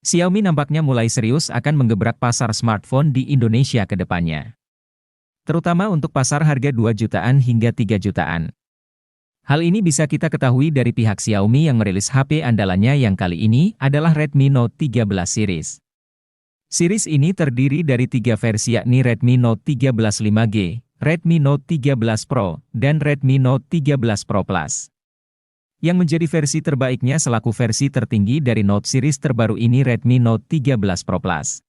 Xiaomi nampaknya mulai serius akan menggebrak pasar smartphone di Indonesia ke depannya. Terutama untuk pasar harga 2 jutaan hingga 3 jutaan. Hal ini bisa kita ketahui dari pihak Xiaomi yang merilis HP andalannya yang kali ini adalah Redmi Note 13 series. Series ini terdiri dari 3 versi yakni Redmi Note 13 5G, Redmi Note 13 Pro, dan Redmi Note 13 Pro Plus. Yang menjadi versi terbaiknya selaku versi tertinggi dari Note series terbaru ini Redmi Note 13 Pro Plus.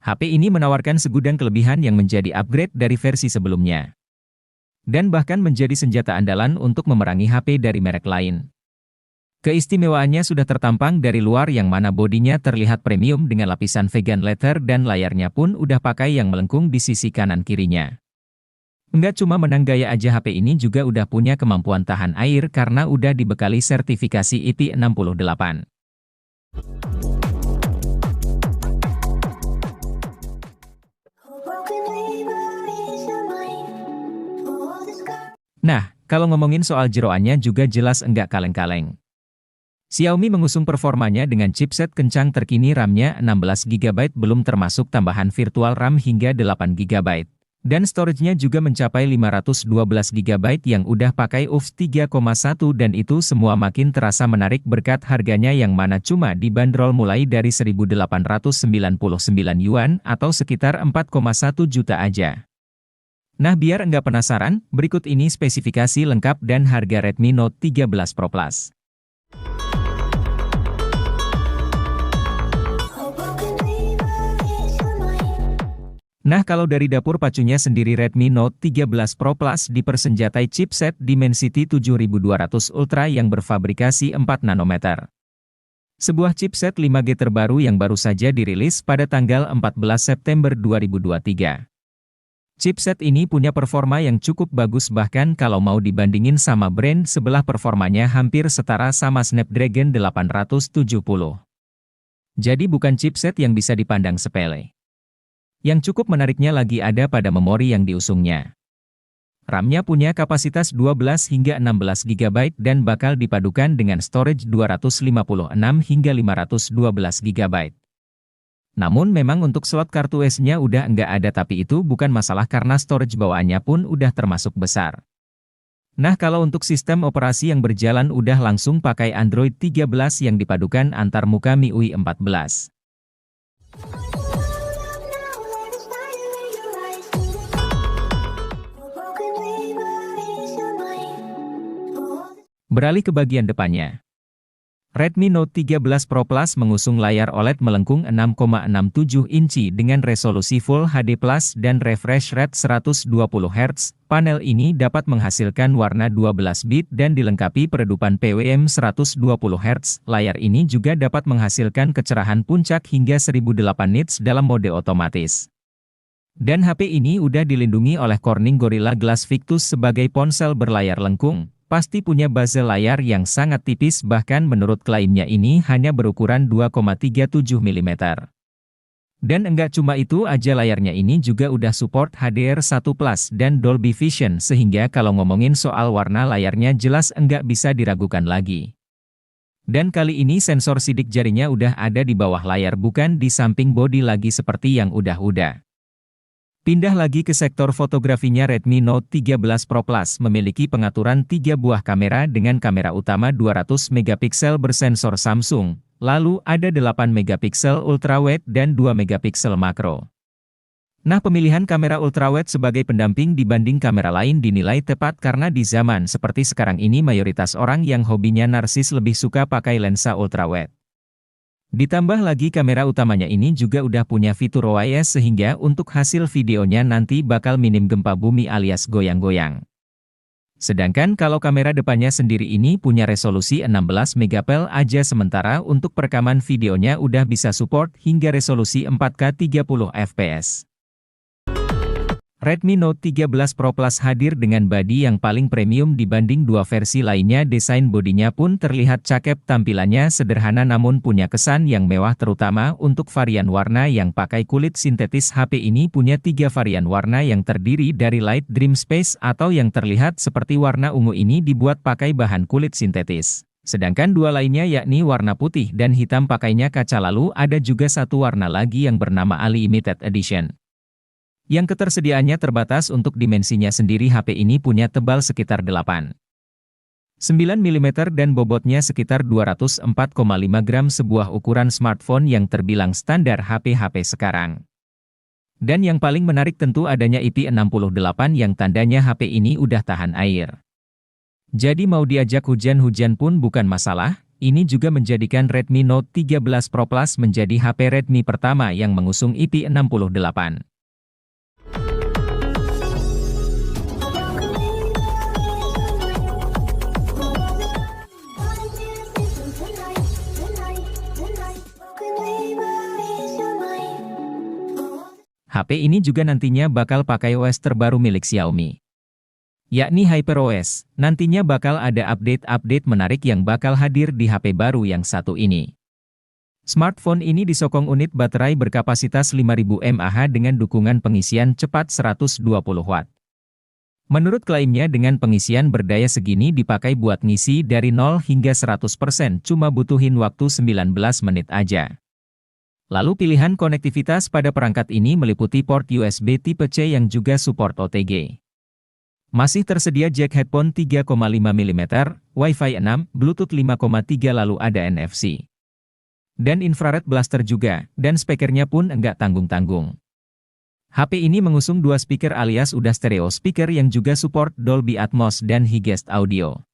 HP ini menawarkan segudang kelebihan yang menjadi upgrade dari versi sebelumnya. Dan bahkan menjadi senjata andalan untuk memerangi HP dari merek lain. Keistimewaannya sudah tertampang dari luar yang mana bodinya terlihat premium dengan lapisan vegan leather dan layarnya pun udah pakai yang melengkung di sisi kanan kirinya. Enggak cuma menang gaya aja, HP ini juga udah punya kemampuan tahan air karena udah dibekali sertifikasi IP68. Nah, kalau ngomongin soal jeroannya juga jelas enggak kaleng-kaleng. Xiaomi mengusung performanya dengan chipset kencang terkini, RAM-nya 16GB belum termasuk tambahan virtual RAM hingga 8GB. Dan storage-nya juga mencapai 512GB yang udah pakai UFS 3.1 dan itu semua makin terasa menarik berkat harganya yang mana cuma dibanderol mulai dari 1.899 yuan atau sekitar 4,1 juta aja. Nah, biar enggak penasaran, berikut ini spesifikasi lengkap dan harga Redmi Note 13 Pro Plus. Nah, kalau dari dapur pacunya sendiri Redmi Note 13 Pro Plus dipersenjatai chipset Dimensity 7200 Ultra yang berfabrikasi 4 nanometer. Sebuah chipset 5G terbaru yang baru saja dirilis pada tanggal 14 September 2023. Chipset ini punya performa yang cukup bagus, bahkan kalau mau dibandingin sama brand sebelah performanya hampir setara sama Snapdragon 870. Jadi bukan chipset yang bisa dipandang sepele. Yang cukup menariknya lagi ada pada memori yang diusungnya. RAM-nya punya kapasitas 12 hingga 16GB dan bakal dipadukan dengan storage 256 hingga 512GB. Namun memang untuk slot kartu SD-nya udah enggak ada, tapi itu bukan masalah karena storage bawaannya pun udah termasuk besar. Nah, kalau untuk sistem operasi yang berjalan udah langsung pakai Android 13 yang dipadukan antar muka MIUI 14. Beralih ke bagian depannya. Redmi Note 13 Pro Plus mengusung layar OLED melengkung 6,67 inci dengan resolusi Full HD Plus dan refresh rate 120Hz. Panel ini dapat menghasilkan warna 12 bit dan dilengkapi peredupan PWM 120Hz. Layar ini juga dapat menghasilkan kecerahan puncak hingga 1008 nits dalam mode otomatis. Dan HP ini udah dilindungi oleh Corning Gorilla Glass Victus sebagai ponsel berlayar lengkung. Pasti punya bezel layar yang sangat tipis, bahkan menurut klaimnya ini hanya berukuran 2,37 mm. Dan enggak cuma itu aja, layarnya ini juga udah support HDR1 Plus dan Dolby Vision sehingga kalau ngomongin soal warna layarnya jelas enggak bisa diragukan lagi. Dan kali ini sensor sidik jarinya udah ada di bawah layar, bukan di samping bodi lagi seperti yang udah. Pindah lagi ke sektor fotografinya, Redmi Note 13 Pro Plus memiliki pengaturan 3 buah kamera dengan kamera utama 200 megapiksel bersensor Samsung, lalu ada 8 megapiksel ultrawide dan 2 megapiksel makro. Nah, pemilihan kamera ultrawide sebagai pendamping dibanding kamera lain dinilai tepat karena di zaman seperti sekarang ini mayoritas orang yang hobinya narsis lebih suka pakai lensa ultrawide. Ditambah lagi kamera utamanya ini juga udah punya fitur OIS sehingga untuk hasil videonya nanti bakal minim gempa bumi alias goyang-goyang. Sedangkan kalau kamera depannya sendiri ini punya resolusi 16 megapixel aja, sementara untuk perekaman videonya udah bisa support hingga resolusi 4K 30 fps. Redmi Note 13 Pro Plus hadir dengan bodi yang paling premium dibanding dua versi lainnya. Desain bodinya pun terlihat cakep, tampilannya sederhana namun punya kesan yang mewah terutama untuk varian warna yang pakai kulit sintetis. HP ini punya 3 varian warna yang terdiri dari Light Dream Space atau yang terlihat seperti warna ungu ini dibuat pakai bahan kulit sintetis. Sedangkan dua lainnya yakni warna putih dan hitam pakainya kaca. Lalu ada juga satu warna lagi yang bernama Ali Limited Edition, yang ketersediaannya terbatas. Untuk dimensinya sendiri HP ini punya tebal sekitar 8,9 mm dan bobotnya sekitar 204,5 gram, sebuah ukuran smartphone yang terbilang standar HP-HP sekarang. Dan yang paling menarik tentu adanya IP68 yang tandanya HP ini udah tahan air. Jadi mau diajak hujan-hujan pun bukan masalah. Ini juga menjadikan Redmi Note 13 Pro Plus menjadi HP Redmi pertama yang mengusung IP68. HP ini juga nantinya bakal pakai OS terbaru milik Xiaomi, yakni HyperOS. Nantinya bakal ada update-update menarik yang bakal hadir di HP baru yang satu ini. Smartphone ini disokong unit baterai berkapasitas 5000 mAh dengan dukungan pengisian cepat 120 Watt. Menurut klaimnya dengan pengisian berdaya segini dipakai buat ngisi dari 0 hingga 100% cuma butuhin waktu 19 menit aja. Lalu pilihan konektivitas pada perangkat ini meliputi port USB tipe C yang juga support OTG. Masih tersedia jack headphone 3,5 mm, Wi-Fi 6, Bluetooth 5,3 lalu ada NFC. Dan infrared blaster juga, dan speakernya pun enggak tanggung-tanggung. HP ini mengusung dua speaker alias udah stereo speaker yang juga support Dolby Atmos dan Higest Audio.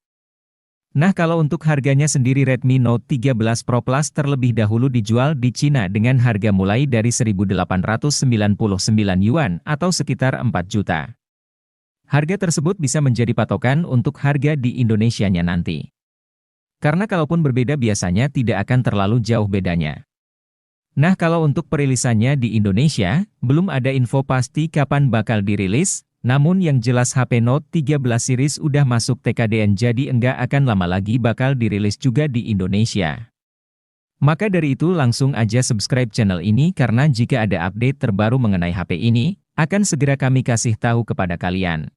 Nah kalau untuk harganya sendiri Redmi Note 13 Pro Plus terlebih dahulu dijual di Cina dengan harga mulai dari 1.899 Yuan atau sekitar 4 juta. Harga tersebut bisa menjadi patokan untuk harga di Indonesianya nanti. Karena kalaupun berbeda biasanya tidak akan terlalu jauh bedanya. Nah kalau untuk perilisannya di Indonesia, belum ada info pasti kapan bakal dirilis. Namun yang jelas HP Note 13 series udah masuk TKDN jadi enggak akan lama lagi bakal dirilis juga di Indonesia. Maka dari itu langsung aja subscribe channel ini karena jika ada update terbaru mengenai HP ini, akan segera kami kasih tahu kepada kalian.